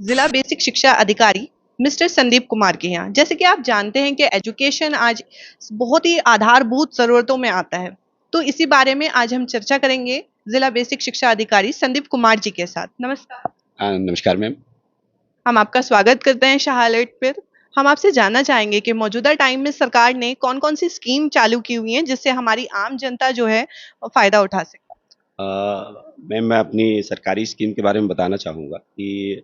जिला बेसिक शिक्षा अधिकारी मिस्टर संदीप कुमार के यहाँ। जैसे कि आप जानते हैं कि एजुकेशन आज बहुत ही आधारभूत ज़रूरतों में आता है। तो इसी बारे में आज हम चर्चा करेंगे जिला बेसिक शिक्षा अधिकारी संदीप कुमार जी के साथ। नमस्कार। नमस्कार मैम। हम आपका स्वागत करते हैं शाह अलर्ट पर। हम आपसे जानना चाहेंगे कि मौजूदा टाइम में सरकार ने कौन-कौन सी स्कीम चालू की हुई हैं जिससे हमारी आम जनता जो है फ़ायदा उठा सके? मैम मैं अपनी सरकारी स्कीम के बारे में बताना चाहूँगा कि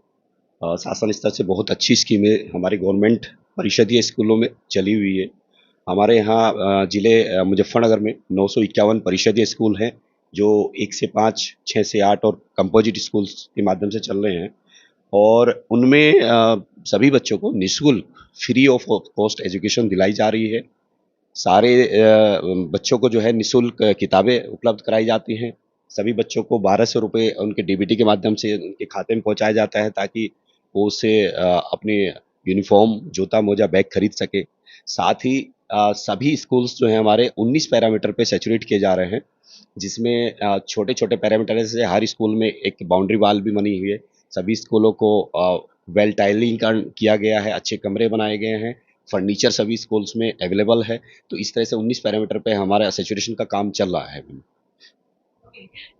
शासन स्तर से बहुत अच्छी स्कीमें हमारी गवर्नमेंट परिषदीय स्कूलों में चली हुई है। हमारे यहाँ ज़िले मुज़फ्फरनगर में 951 परिषदीय स्कूल हैं, जो 1 से 5, 6 से 8 और कंपोजिट स्कूल्स के माध्यम से चल रहे हैं। और उनमें सभी बच्चों को निःशुल्क फ्री ऑफ कॉस्ट एजुकेशन दिलाई जा रही है। सारे बच्चों को जो है निःशुल्क किताबें उपलब्ध कराई जाती हैं। सभी बच्चों को 1200 रुपए उनके डीबीटी के माध्यम से उनके खाते में पहुँचाया जाता है, ताकि वो उससे अपने यूनिफ़ॉर्म, जूता, मोजा, बैग खरीद सके। साथ ही सभी स्कूल्स जो हैं हमारे 19 पैरामीटर पे सैचुरेट किए जा रहे हैं, जिसमें छोटे-छोटे पैरामीटर जैसे हर स्कूल में एक बाउंड्री वॉल भी बनी हुई है। सभी स्कूलों को वेल टाइलिंगकरण किया गया है, अच्छे कमरे बनाए गए हैं, फर्नीचर सभी स्कूल्स में अवेलेबल है। तो इस तरह से 19 पैरामीटर पे हमारा सैचुरेशन का काम चल रहा है।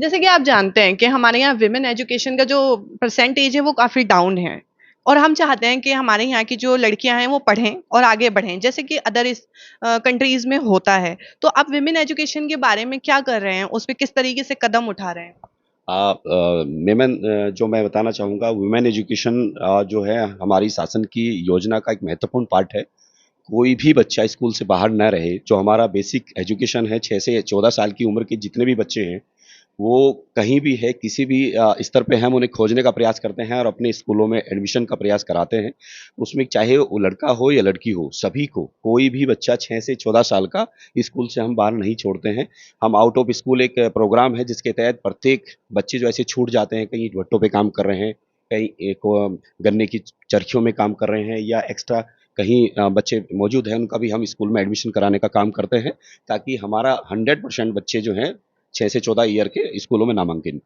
जैसे कि आप जानते हैं कि हमारे यहाँ विमेन एजुकेशन का जो परसेंटेज है वो काफ़ी डाउन है और हम चाहते हैं कि हमारे यहाँ की जो लड़कियां हैं वो पढ़ें और आगे बढ़ें जैसे कि अदर इस कंट्रीज में होता है। तो आप विमेन एजुकेशन के बारे में क्या कर रहे हैं, उस पर किस तरीके से कदम उठा रहे हैं? जो मैं बताना चाहूँगा, वुमेन एजुकेशन जो है हमारी शासन की योजना का एक महत्वपूर्ण पार्ट है। कोई भी बच्चा स्कूल से बाहर न रहे। जो हमारा बेसिक एजुकेशन है, 6 से 14 साल की उम्र के जितने भी बच्चे हैं, वो कहीं भी है, किसी भी स्तर पे हम उन्हें खोजने का प्रयास करते हैं और अपने स्कूलों में एडमिशन का प्रयास कराते हैं। उसमें चाहे वो लड़का हो या लड़की हो, सभी को, कोई भी बच्चा 6 से 14 साल का स्कूल से हम बाहर नहीं छोड़ते हैं। हम आउट ऑफ स्कूल एक प्रोग्राम है, जिसके तहत प्रत्येक बच्चे जो ऐसे छूट जाते हैं, कहीं भट्टों पे काम कर रहे हैं, कहीं एक गन्ने की चरखियों में काम कर रहे हैं, या एक्स्ट्रा कहीं बच्चे मौजूद हैं, उनका भी हम स्कूल में एडमिशन कराने का काम करते हैं, ताकि हमारा 100% बच्चे जो हैं 6 से 14 ईयर के स्कूलों में नामांकन।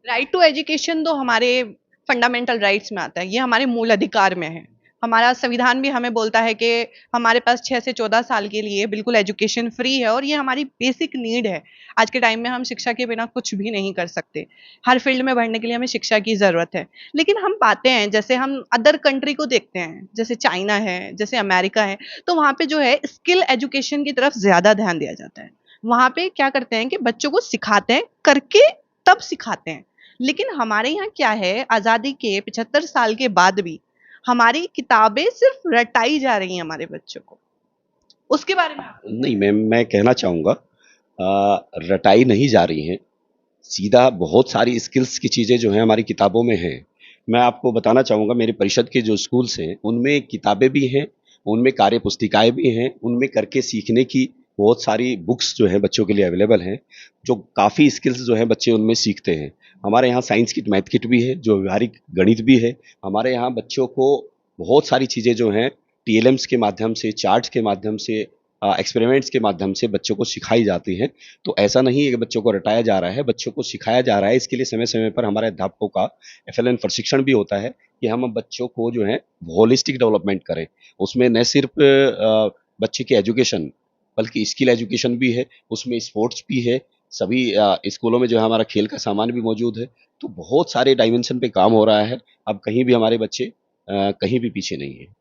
राइट टू एजुकेशन तो हमारे फंडामेंटल राइट्स में आता है, ये हमारे मूल अधिकार में है। हमारा संविधान भी हमें बोलता है कि हमारे पास 6 से 14 साल के लिए बिल्कुल एजुकेशन फ्री है और ये हमारी बेसिक नीड है। आज के टाइम में हम शिक्षा के बिना कुछ भी नहीं कर सकते। हर फील्ड में बढ़ने के लिए हमें शिक्षा की ज़रूरत है। लेकिन हम पाते हैं, जैसे हम अदर कंट्री को देखते हैं, जैसे चाइना है, जैसे अमेरिका है, तो वहाँ पे जो है स्किल एजुकेशन की तरफ ज़्यादा ध्यान दिया जाता है। वहाँ पे क्या करते हैं कि बच्चों को सिखाते हैं, करके तब सिखाते हैं। लेकिन हमारे यहाँ क्या है, आज़ादी के 75 साल के बाद भी हमारी किताबें सिर्फ रटाई जा रही हैं हमारे बच्चों को। उसके बारे में आप नहीं मैम, मैं कहना चाहूँगा, रटाई नहीं जा रही हैं, सीधा बहुत सारी स्किल्स की चीज़ें जो हैं हमारी किताबों में हैं। मैं आपको बताना चाहूँगा, मेरे परिषद के जो स्कूल्स हैं, उनमें किताबें भी हैं, उनमें कार्य पुस्तिकाएँ भी हैं, उनमें करके सीखने की बहुत सारी बुक्स जो हैं बच्चों के लिए अवेलेबल हैं, जो काफ़ी स्किल्स जो हैं बच्चे उनमें सीखते हैं। हमारे यहाँ साइंस किट, मैथ किट भी है, जो व्यावहारिक गणित भी है। हमारे यहाँ बच्चों को बहुत सारी चीज़ें जो हैं टीएलएम्स के माध्यम से, चार्ट्स के माध्यम से, एक्सपेरिमेंट्स के माध्यम से बच्चों को सिखाई जाती हैं। तो ऐसा नहीं है कि बच्चों को रटाया जा रहा है, बच्चों को सिखाया जा रहा है। इसके लिए समय-समय पर हमारे अध्यापकों का एफएलएन प्रशिक्षण भी होता है, कि हम बच्चों को जो है होलिस्टिक डेवलपमेंट करें। उसमें न सिर्फ़ बच्चे की एजुकेशन, बल्कि स्किल एजुकेशन भी है, उसमें स्पोर्ट्स भी है। सभी स्कूलों में जो है हमारा खेल का सामान भी मौजूद है। तो बहुत सारे डायमेंशन पे काम हो रहा है। अब कहीं भी हमारे बच्चे कहीं भी पीछे नहीं हैं।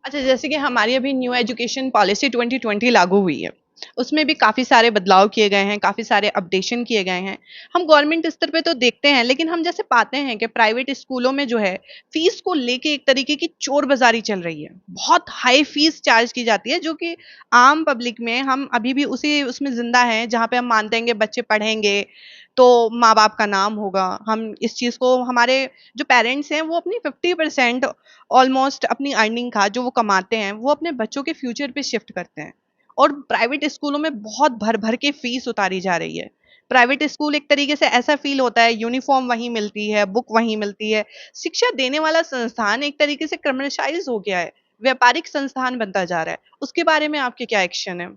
अच्छा, जैसे कि हमारी अभी न्यू एजुकेशन पॉलिसी 2020 लागू हुई है। उसमें भी काफ़ी सारे बदलाव किए गए हैं, काफ़ी सारे अपडेशन किए गए हैं। हम गवर्नमेंट स्तर पे तो देखते हैं, लेकिन हम जैसे पाते हैं कि प्राइवेट स्कूलों में जो है, फीस को लेके एक तरीके की चोर-बाज़ारी चल रही है। बहुत हाई फीस चार्ज की जाती है, जो कि आम पब्लिक में हम अभी भी उसी उसमें ज़िंदा हैं, जहाँ पे हम मानते हैं कि बच्चे पढ़ेंगे, तो माँ-बाप का नाम होगा। हम इस चीज़ को, हमारे जो पेरेंट्स हैं, वो अपनी 50% ऑलमोस्ट अपनी अर्निंग का जो वो कमाते हैं, वो अपने बच्चों के फ्यूचर पे शिफ्ट करते हैं। और प्राइवेट स्कूलों में बहुत भर-भर के फीस उतारी जा रही है। प्राइवेट स्कूल एक तरीके से ऐसा फ़ील होता है, यूनिफ़ॉर्म वहीं मिलती है, बुक वहीं मिलती है। शिक्षा देने वाला संस्थान एक तरीके से कमर्शियलाइज़ हो गया है, व्यापारिक संस्थान बनता जा रहा है। उसके बारे में आपके क्या एक्शन है?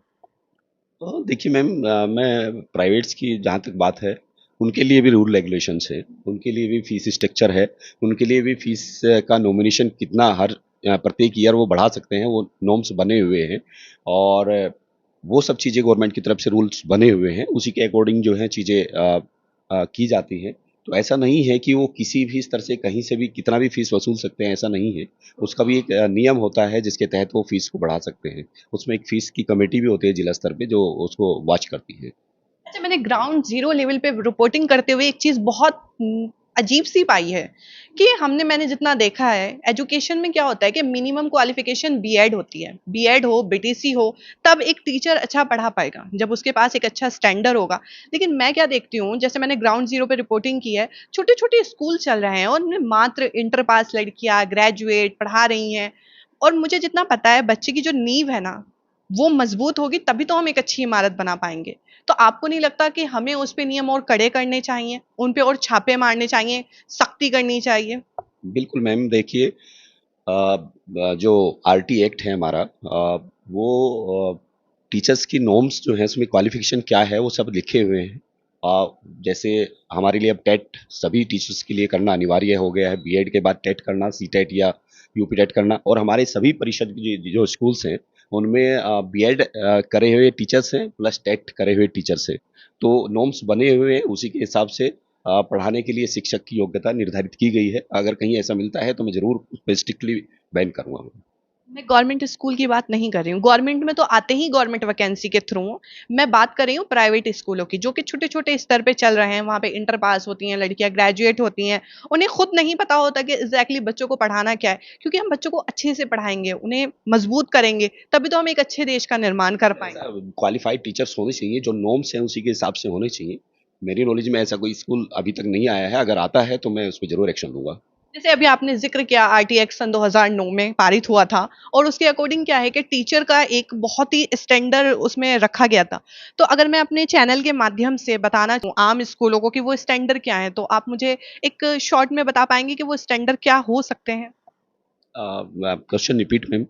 देखिए मैम, मैं प्राइवेट्स की जहाँ तक बात है, उनके लिए भी रूल रेगुलेशंस है, उनके लिए भी फीस स्ट्रक्चर है, उनके लिए भी फीस का नॉमिनेशन कितना हर प्रत्येक ईयर वो बढ़ा सकते हैं, वो नॉर्म्स बने हुए हैं और वो सब चीज़ें गवर्नमेंट की तरफ से रूल्स बने हुए हैं, उसी के अकॉर्डिंग जो है चीज़ें की जाती हैं। तो ऐसा नहीं है कि वो किसी भी स्तर से कहीं से भी कितना भी फीस वसूल सकते हैं, ऐसा नहीं है। उसका भी एक नियम होता है जिसके तहत वो फीस को बढ़ा सकते हैं। उसमें एक फीस की कमेटी भी होती है जिला स्तर पे जो उसको वॉच करती है। अच्छा, मैंने ग्राउंड जीरो लेवल पे रिपोर्टिंग करते हुए एक चीज बहुत अजीब सी पाई है कि मैंने जितना देखा है, एजुकेशन में क्या होता है कि मिनिमम क्वालिफिकेशन बीएड होती है। बीएड हो, बीटीसी हो, तब एक टीचर अच्छा पढ़ा पाएगा जब उसके पास एक अच्छा स्टैंडर्ड होगा। लेकिन मैं क्या देखती हूँ, जैसे मैंने ग्राउंड जीरो पे रिपोर्टिंग की है, छोटे छोटे स्कूल चल रहे हैं और उनमें मात्र इंटर पास लड़कियां ग्रेजुएट पढ़ा रही हैं। और मुझे जितना पता है, बच्चे की जो नींव है ना, वो मजबूत होगी तभी तो हम एक अच्छी इमारत बना पाएंगे। तो आपको नहीं लगता कि हमें उस पे नियम और कड़े करने चाहिए, उन पे और छापे मारने चाहिए, सख्ती करनी चाहिए? बिल्कुल मैम, देखिए जो आरटी एक्ट है हमारा, वो टीचर्स की नॉर्म्स जो है उसमें क्वालिफिकेशन क्या है वो सब लिखे हुए हैं। जैसे हमारे लिए अब टेट सभी टीचर्स के लिए करना अनिवार्य हो गया है, बीएड के बाद टेट करना, सीटेट या यूपी टेट करना, और हमारे सभी परिषद की जो स्कूल्स हैं उनमें बीएड करे हुए टीचर्स हैं प्लस टेट करे हुए टीचर्स हैं। तो नॉर्म्स बने हुए हैं, उसी के हिसाब से पढ़ाने के लिए शिक्षक की योग्यता निर्धारित की गई है। अगर कहीं ऐसा मिलता है तो मैं ज़रूर उस पे स्ट्रिक्टली बैन करूँगा। मैं गवर्नमेंट स्कूल की बात नहीं कर रही हूँ, गवर्नमेंट में तो आते ही गवर्नमेंट वैकेंसी के थ्रू। मैं बात कर रही हूँ प्राइवेट स्कूलों की, जो कि छोटे छोटे स्तर पे चल रहे हैं। वहाँ पे इंटर पास होती हैं लड़कियां, ग्रेजुएट होती हैं, उन्हें खुद नहीं पता होता कि एग्जैक्टली बच्चों को पढ़ाना क्या है। क्योंकि हम बच्चों को अच्छे से पढ़ाएंगे, उन्हें मजबूत करेंगे, तभी तो हम एक अच्छे देश का निर्माण कर पाएंगे। क्वालिफाइड टीचर्स होने चाहिए, जो नॉर्म्स हैं उसी के हिसाब से होने चाहिए। मेरी नॉलेज में ऐसा कोई स्कूल अभी तक नहीं आया है, अगर आता है तो मैं उस पे ज़रूर एक्शन लूँगा। जैसे अभी आपने जिक्र किया, आरटी एक्ट सन 2009 में पारित हुआ था, और उसके अकॉर्डिंग क्या है कि टीचर का एक बहुत ही स्टैंडर्ड उसमें रखा गया था। तो अगर मैं अपने चैनल के माध्यम से बताना चाहूँ आम स्कूलों को कि वो स्टैंडर्ड क्या है, तो आप मुझे एक शॉर्ट में बता पाएंगे कि वो स्टैंडर्ड क्या हो सकते हैं? Question repeat ma'am.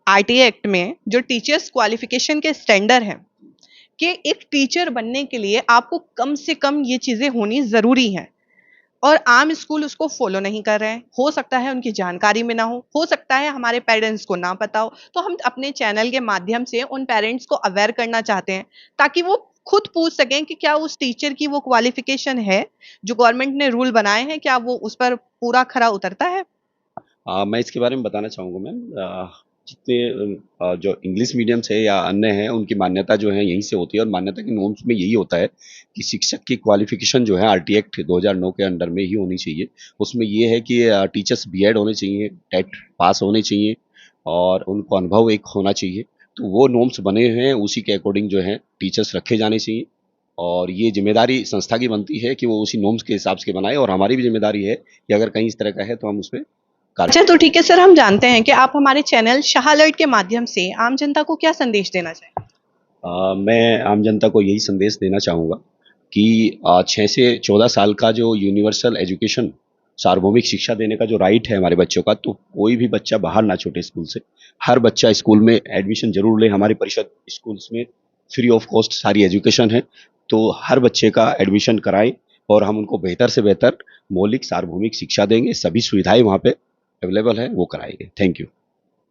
RT act में जो टीचर्स क्वालिफिकेशन के स्टैंडर्ड हैं, कि एक टीचर बनने के लिए आपको कम से कम ये चीजें होनी जरूरी हैं, और आम स्कूल उसको फॉलो नहीं कर रहे हैं। हो सकता है उनकी जानकारी में ना हो सकता है हमारे पेरेंट्स को ना पता हो। तो हम अपने चैनल के माध्यम से उन पेरेंट्स को अवेयर करना चाहते हैं, ताकि वो खुद पूछ सकें कि क्या उस टीचर की वो क्वालिफिकेशन है, जो गवर्नमेंट ने रूल बनाए हैं, क्या वो उस पर पूरा खरा उतरता है। मैं इसके बारे में बताना चाहूँगा मैम। जितने जो इंग्लिश मीडियम है या अन्य हैं उनकी मान्यता जो है यहीं से होती है, और मान्यता की नॉर्म्स में यही होता है कि शिक्षक की क्वालिफिकेशन जो है आरटी एक्ट 2009 के अंडर में ही होनी चाहिए। उसमें ये है कि टीचर्स बीएड होने चाहिए, टेट पास होने चाहिए और उनको अनुभव एक होना चाहिए। तो वो नॉर्म्स बने हुए हैं, उसी के अकॉर्डिंग जो है टीचर्स रखे जाने चाहिए, और ये जिम्मेदारी संस्था की बनती है कि वो उसी नॉर्म्स के हिसाब से बनाए, और हमारी भी जिम्मेदारी है कि अगर कहीं इस तरह का है तो हम उस पर अच्छा, तो ठीक है सर, हम जानते हैं कि आप हमारे चैनल शाह अलर्ट के माध्यम से आम जनता को क्या संदेश देना चाहेंगे? मैं आम जनता को यही संदेश देना चाहूँगा कि 6 से 14 साल का जो यूनिवर्सल एजुकेशन, सार्वभौमिक शिक्षा देने का जो राइट है हमारे बच्चों का, तो कोई भी बच्चा बाहर ना छूटे स्कूल से। हर बच्चा स्कूल में एडमिशन ज़रूर ले। हमारी परिषद स्कूल्स में फ्री ऑफ कॉस्ट सारी एजुकेशन है, तो हर बच्चे का एडमिशन कराएँ और हम उनको बेहतर से बेहतर मौलिक सार्वभौमिक शिक्षा देंगे। सभी सुविधाएँ वहाँ पे अवेलेबल है, वो कराएँगे। Thank you.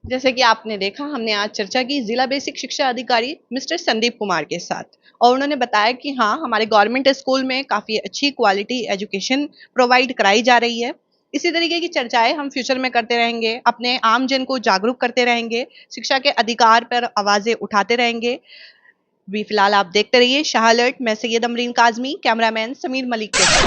जैसे कि आपने देखा, हमने आज चर्चा की जिला बेसिक शिक्षा अधिकारी मिस्टर संदीप कुमार के साथ, और उन्होंने बताया कि हाँ, हमारे गवर्नमेंट स्कूल में काफ़ी अच्छी क्वालिटी एजुकेशन प्रोवाइड कराई जा रही है। इसी तरीके की चर्चाएं हम फ्यूचर में करते रहेंगे, अपने आम जन को जागरूक करते रहेंगे, शिक्षा के अधिकार पर आवाजें उठाते रहेंगे। भी फिलहाल आप देखते रहिए शाह अलर्ट। मैं सैयद अमरीन काजमी, कैमरामैन समीर मलिक के साथ।